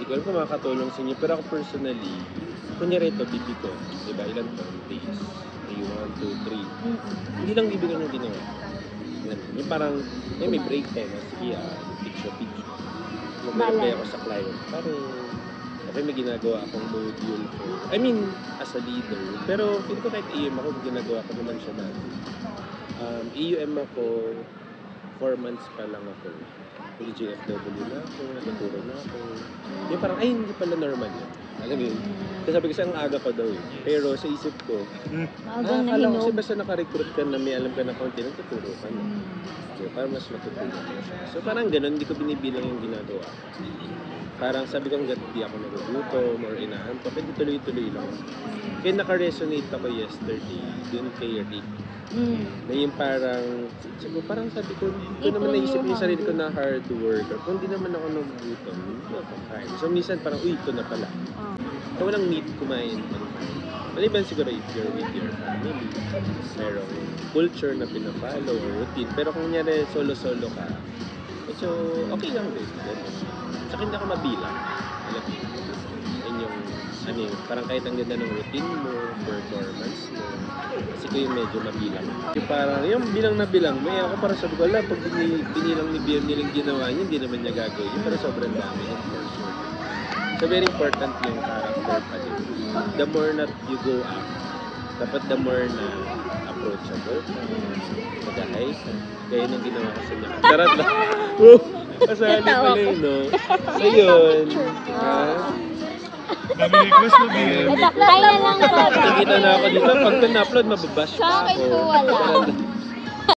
ko alam kung makakatulong sa inyo. Pero ako personally, kunyari ito, bibi ko, diba, ilan to? Days. May 1, 2, 3. Hindi lang bibigyan yung ginawa. Yung parang, may break time. Sige, picture. Lumalabay ako sa client. Parang, okay, may ginagawa akong module for, as a leader. Pero, feel ko kahit EUM ako, ginagawa ko naman siya dati. EUM ako, 4 months pa lang ako. JFW na ako, natuturo na ako. Yung parang, hindi pala normal yun. Alam mo yun? Kasi sabi ko ang aga ko daw eh. Pero sa isip ko, alam ko kasi basta naka-recruit ka na may alam ka na konti, natuturo ka na. So, parang mas matutulong mo siya. So parang ganun, hindi ko binibilang yung ginagawa. Parang sabi ko hanggat di ako nagugutom or inaantok, hindi tuloy-tuloy lang. Kaya naka-resonate ako yesterday, dun kay Rick. Na yung parang sabi ko, hindi ko naman naisip yung sarili ko na hard work. Or kung hindi naman ako nagugutom, hindi ako kain. So minsan parang, ito na pala. So walang need kumain. Maliban siguro if you're with your family, merong culture na pinapalo or routine. Pero kung nyari solo-solo ka, so okay lang din. Sa akin ako mabilang. Alam mo, yun yung, parang kahit ang ganda ng routine mo, performance mo, kasi ko yung medyo mabilang. Yung parang, yung bilang na bilang, may ako parang sabi ko, pag binilang ni BM nilang ginawa niya, hindi naman niya gagawin. Yung parang sobrang dami, of course. So very important yung character pa din. The more that you go up, dapat the more na approachable ka, mag-ahay ka. Kaya nang ginawa ko sa niya. Charot lang. Kasali pala yun, no? So yun. Nami-request mo din. Kaya na lang na. Nakita na ako dito. Pag na-upload, mababash pa ako. Sa akin po wala.